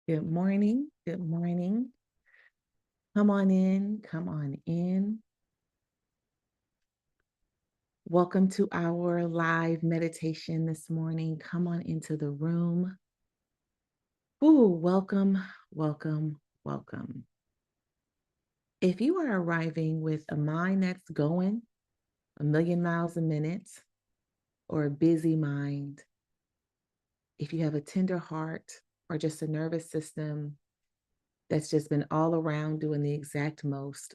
Good morning. Good morning. Come on in. Come on in. Welcome to our live meditation this morning. Come on into the room. Ooh, welcome, welcome, welcome. If you are arriving with a mind that's going a million miles a minute or a busy mind, if you have a tender heart or just a nervous system that's just been all around doing the exact most,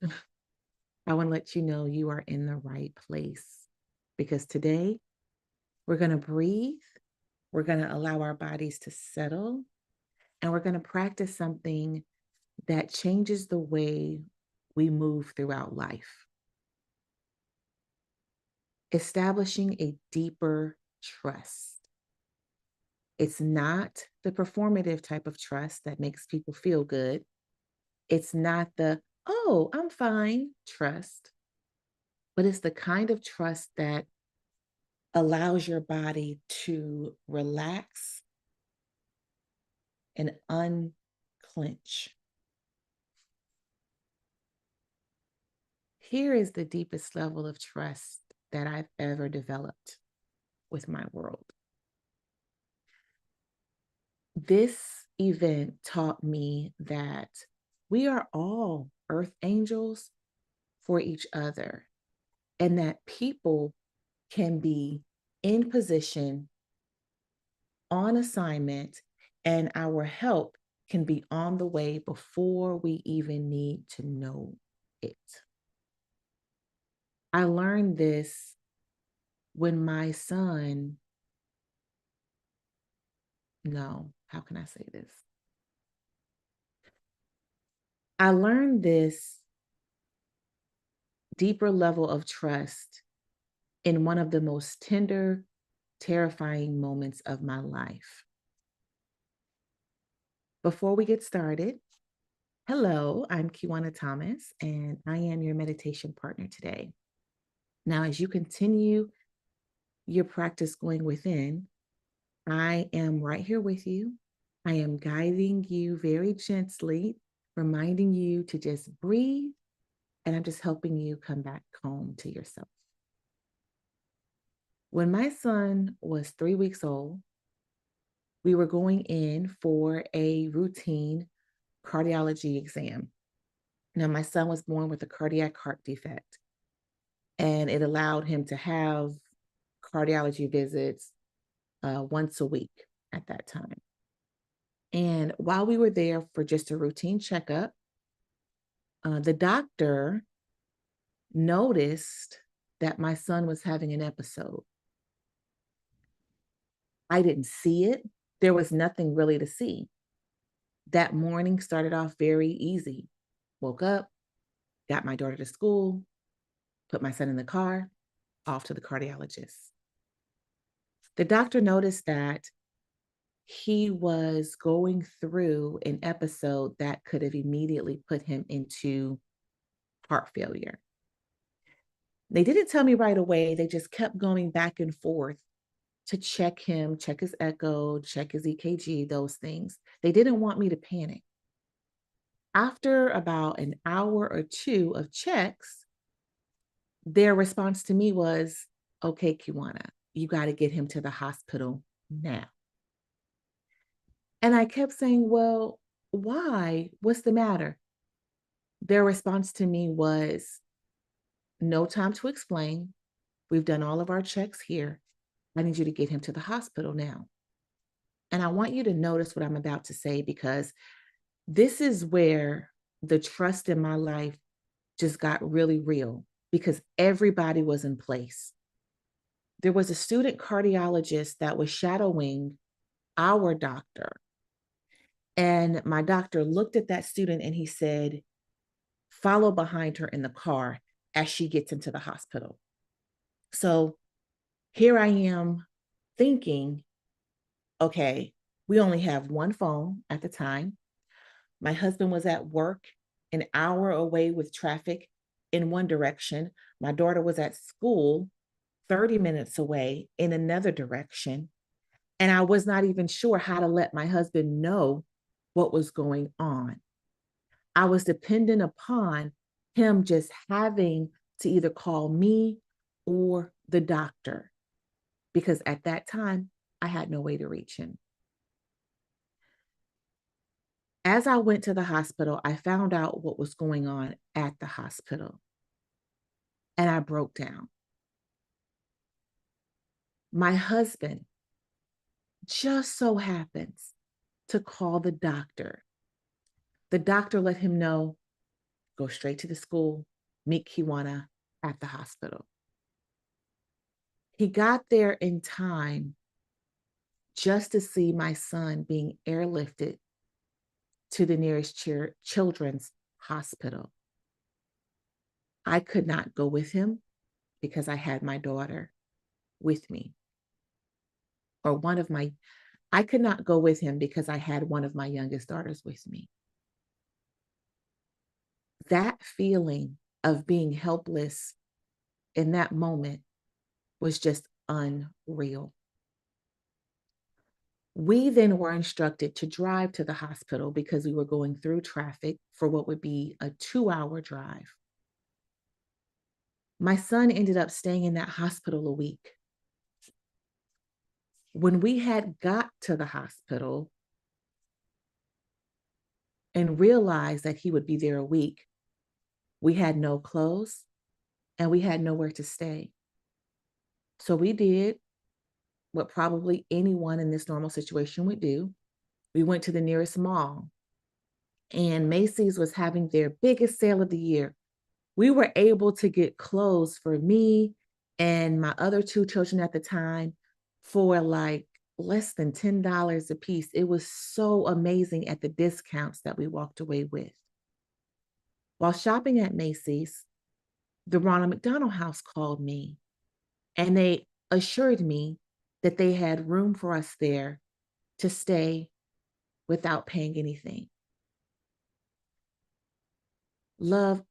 I want to let you know you are in the right place because today we're going to breathe, we're going to allow our bodies to settle, and we're going to practice something that changes the way we move throughout life, establishing a deeper trust. It's not the performative type of trust that makes people feel good. It's not the, oh, I'm fine trust, but it's the kind of trust that allows your body to relax and unclench. Here is the deepest level of trust that I've ever developed with my world. This event taught me that we are all earth angels for each other, and that people can be in position, on assignment, and our help can be on the way before we even need to know it. I learned this when my son, no, how can I say this? I learned this deeper level of trust in one of the most tender, terrifying moments of my life. Before we get started, hello, I'm Kiwana Thomas, and I am your meditation partner today. Now, as you continue your practice going within, I am right here with you. I am guiding you very gently, reminding you to just breathe, and I'm just helping you come back home to yourself. When my son was 3 weeks old, we were going in for a routine cardiology exam. Now, my son was born with a cardiac heart defect, and it allowed him to have cardiology visits once a week at that time. And while we were there for just a routine checkup, the doctor noticed that my son was having an episode. I didn't see it. There was nothing really to see. That morning started off very easy. Woke up, got my daughter to school, put my son in the car, off to the cardiologist. The doctor noticed that he was going through an episode that could have immediately put him into heart failure. They didn't tell me right away. They just kept going back and forth to check him, check his echo, check his EKG, those things. They didn't want me to panic. After about an hour or two of checks, their response to me was, okay, Kiwana, you got to get him to the hospital now. And I kept saying, well, why? What's the matter? Their response to me was, no time to explain. We've done all of our checks here. I need you to get him to the hospital now. And I want you to notice what I'm about to say, because this is where the trust in my life just got really real, because everybody was in place. There was a student cardiologist that was shadowing our doctor. And my doctor looked at that student and he said, follow behind her in the car as she gets into the hospital. So here I am thinking, okay, we only have one phone at the time. My husband was at work an hour away with traffic in one direction. My daughter was at school 30 minutes away in another direction. And I was not even sure how to let my husband know what was going on. I was dependent upon him just having to either call me or the doctor because at that time, I had no way to reach him. As I went to the hospital, I found out what was going on at the hospital and I broke down. My husband just so happens to call the doctor. The doctor let him know, go straight to the school, meet Kiwana at the hospital. He got there in time just to see my son being airlifted to the nearest children's hospital. I could not go with him because I had my daughter with me, or I could not go with him because I had one of my youngest daughters with me. That feeling of being helpless in that moment was just unreal. We then were instructed to drive to the hospital because we were going through traffic for what would be a 2-hour drive. My son ended up staying in that hospital a week. When we had got to the hospital and realized that he would be there a week, we had no clothes and we had nowhere to stay. So we did what probably anyone in this normal situation would do. We went to the nearest mall, and Macy's was having their biggest sale of the year. We were able to get clothes for me and my other 2 children at the time for like less than $10 a piece. It was so amazing at the discounts that we walked away with. While shopping at Macy's, the Ronald McDonald House called me and they assured me that they had room for us there to stay without paying anything. Love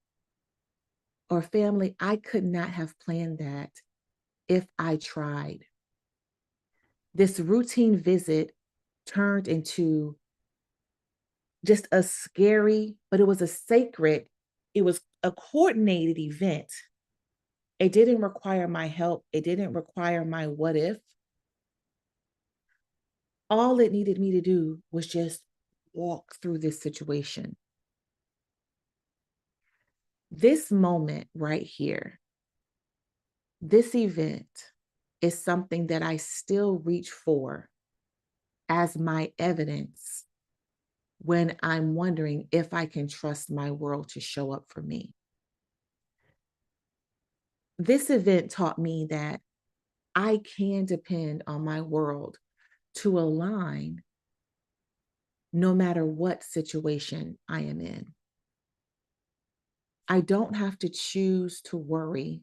or family, I could not have planned that if I tried. This routine visit turned into just a scary, but it was a sacred, it was a coordinated event. It didn't require my help. It didn't require my what if. All it needed me to do was just walk through this situation. This moment right here, this event is something that I still reach for as my evidence when I'm wondering if I can trust my world to show up for me. This event taught me that I can depend on my world to align no matter what situation I am in. I don't have to choose to worry.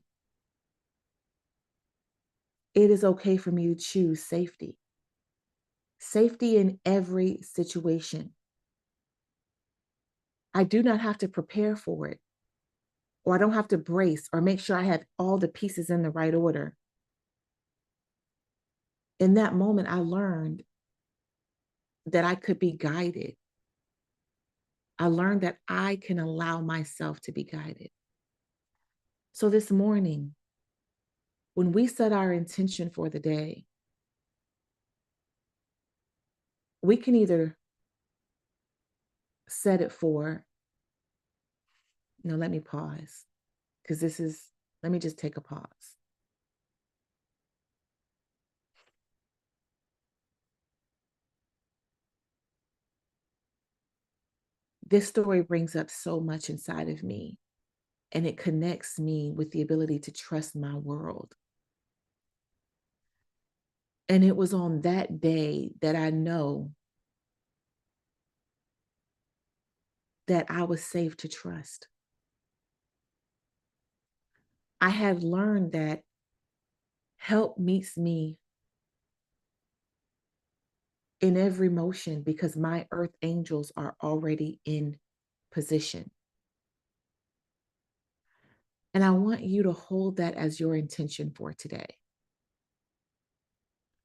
It is okay for me to choose safety. Safety in every situation. I do not have to prepare for it, or I don't have to brace or make sure I have all the pieces in the right order. In that moment, I learned that I could be guided. I learned that I can allow myself to be guided. So this morning, when we set our intention for the day, we can either set it for, no, let me pause, because let me just take a pause. This story brings up so much inside of me, and it connects me with the ability to trust my world. And it was on that day that I know that I was safe to trust. I had learned that help meets me in every motion because my earth angels are already in position. And I want you to hold that as your intention for today.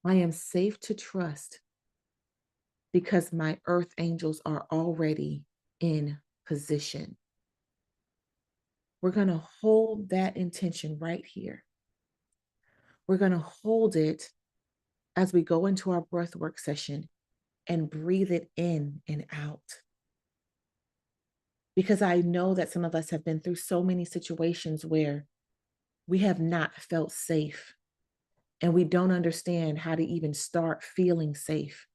I am safe to trust because my earth angels are already in position. We're going to hold that intention right here. We're going to hold it as we go into our breathwork session and breathe it in and out. Because I know that some of us have been through so many situations where we have not felt safe and we don't understand how to even start feeling safe.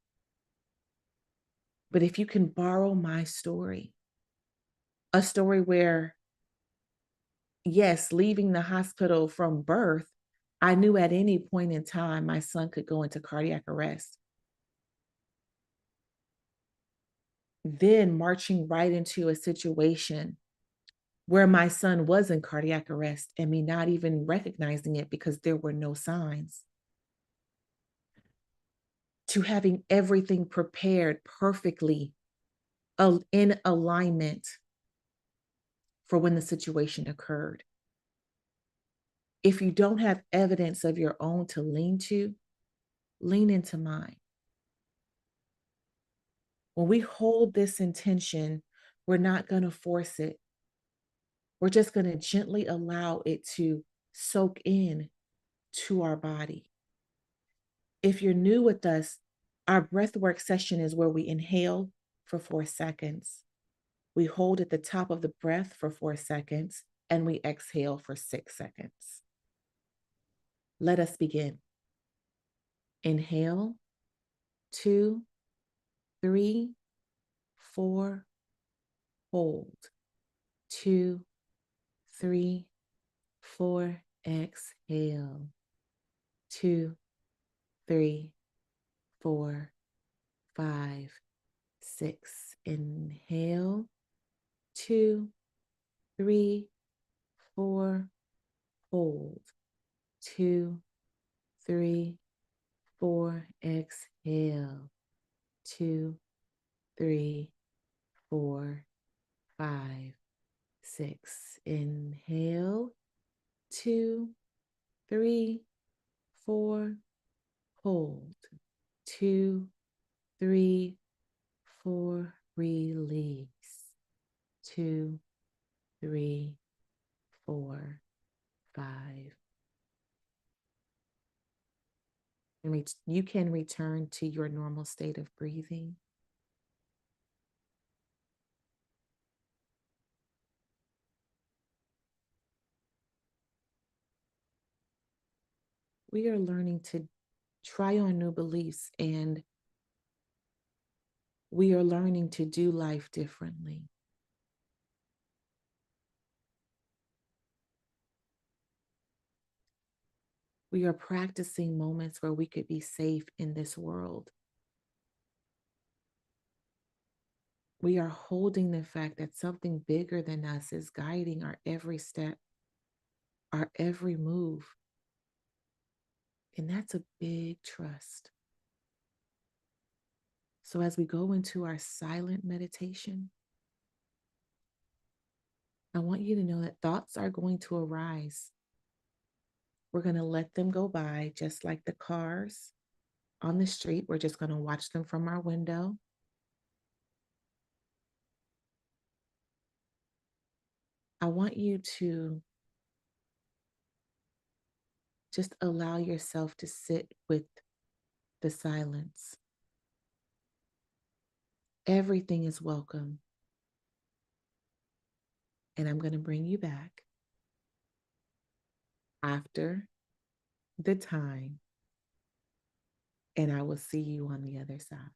But if you can borrow my story, a story where, yes, leaving the hospital from birth, I knew at any point in time my son could go into cardiac arrest. Then marching right into a situation where my son was in cardiac arrest and me not even recognizing it because there were no signs, to having everything prepared perfectly in alignment for when the situation occurred. If you don't have evidence of your own to lean to, lean into mine. When we hold this intention, we're not going to force it. We're just going to gently allow it to soak in to our body. If you're new with us, our breathwork session is where we inhale for 4 seconds. We hold at the top of the breath for 4 seconds, and we exhale for 6 seconds. Let us begin. Inhale, 2, 3, 4, hold. 2, 3, 4, exhale. 2, 3, 4, 5, 6. Inhale. 2, 3, 4, hold. 2, 3, 4, exhale. 2, 3, 4, 5, 6. Inhale. 2, 3, 4, hold. 2, 3, 4, release. 2, 3, 4, 5. And you can return to your normal state of breathing. We are learning to try on new beliefs, and we are learning to do life differently. We are practicing moments where we could be safe in this world. We are holding the fact that something bigger than us is guiding our every step, our every move. And that's a big trust. So as we go into our silent meditation, I want you to know that thoughts are going to arise. We're going to let them go by just like the cars on the street. We're just going to watch them from our window. I want you to just allow yourself to sit with the silence. Everything is welcome. And I'm going to bring you back after the time, and I will see you on the other side.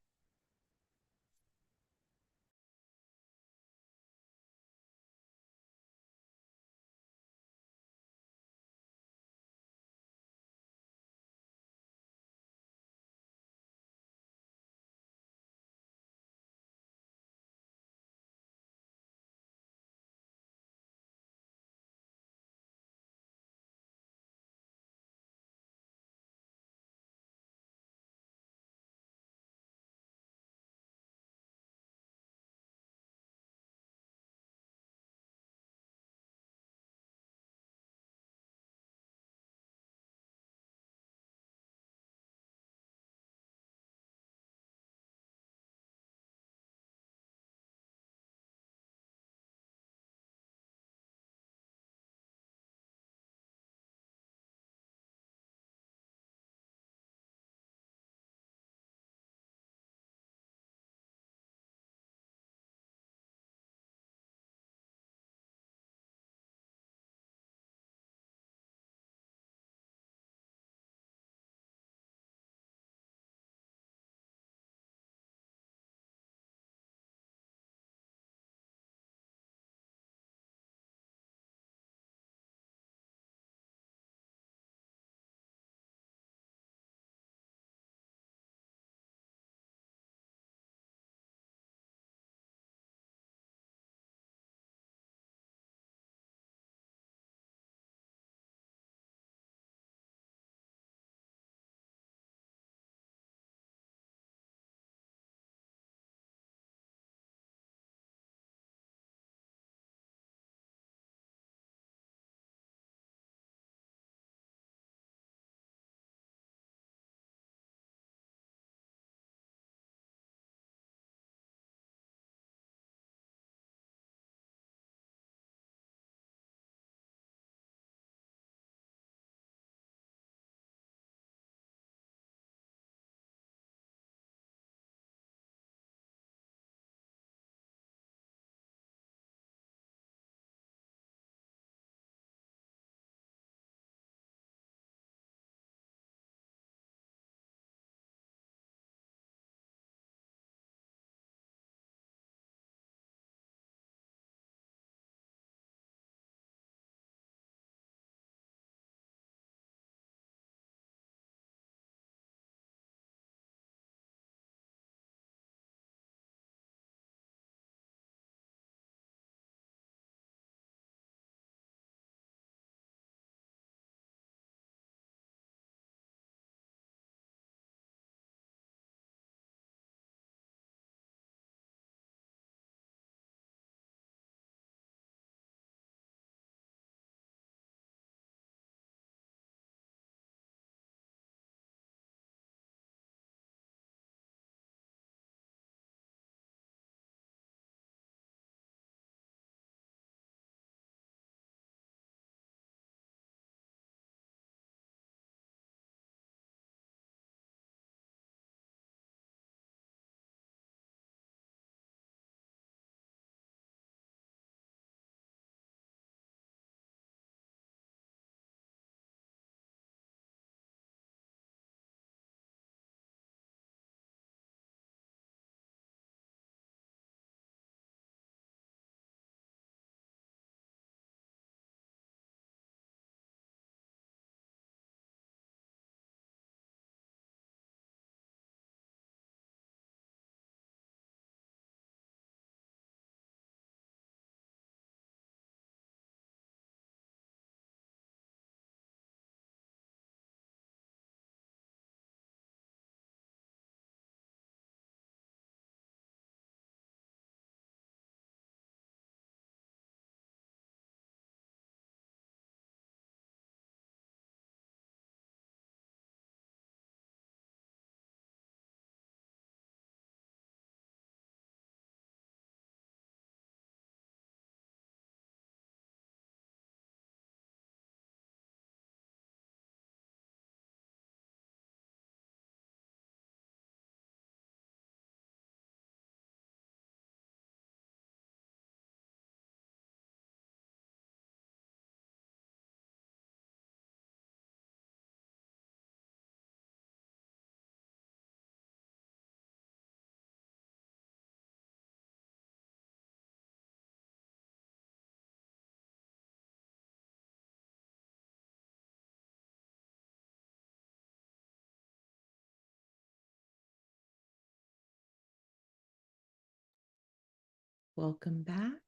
Welcome back.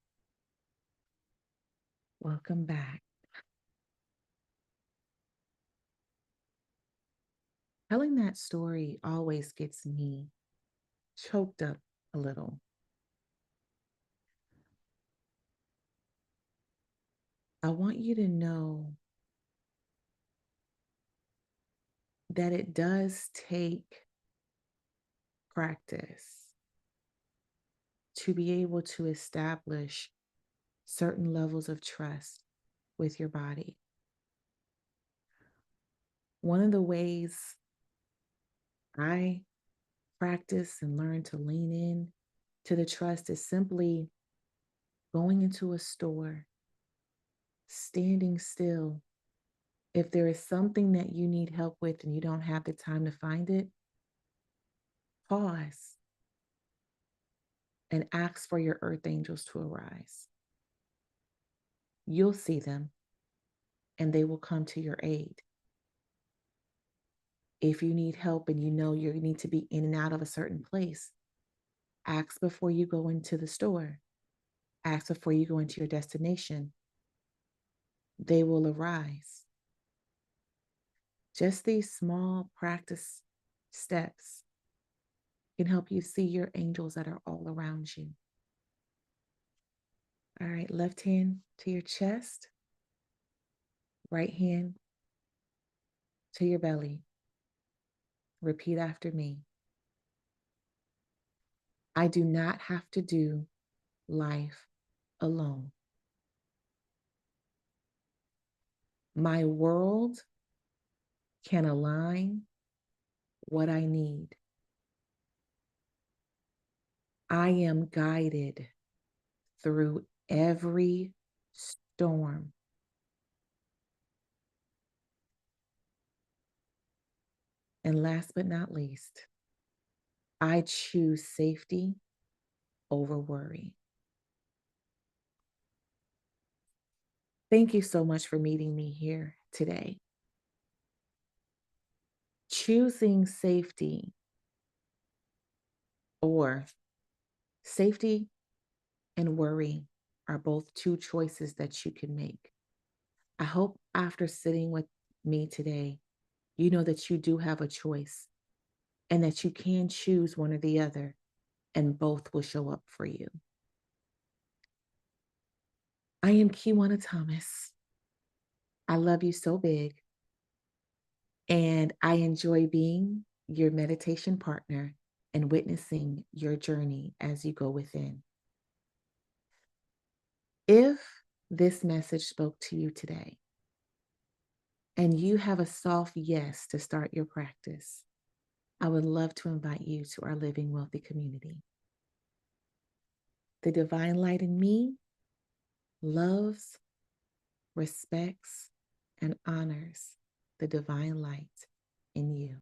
Welcome back. Telling that story always gets me choked up a little. I want you to know that it does take practice to be able to establish certain levels of trust with your body. One of the ways I practice and learn to lean in to the trust is simply going into a store, standing still. If there is something that you need help with and you don't have the time to find it, pause and ask for your earth angels to arise. You'll see them and they will come to your aid. If you need help and you know you need to be in and out of a certain place, ask before you go into the store. Ask before you go into your destination. They will arise. Just these small practice steps can help you see your angels that are all around you. All right, left hand to your chest, right hand to your belly. Repeat after me. I do not have to do life alone. My world can align what I need. I am guided through every storm. And last but not least, I choose safety over worry. Thank you so much for meeting me here today. Choosing safety or safety and worry are both two choices that you can make. I hope after sitting with me today, you know that you do have a choice and that you can choose one or the other, and both will show up for you. I am Kiwana Thomas. I love you so big, and I enjoy being your meditation partner and witnessing your journey as you go within. If this message spoke to you today and you have a soft yes to start your practice, I would love to invite you to our Living Wealthy community. The divine light in me loves, respects, and honors the divine light in you.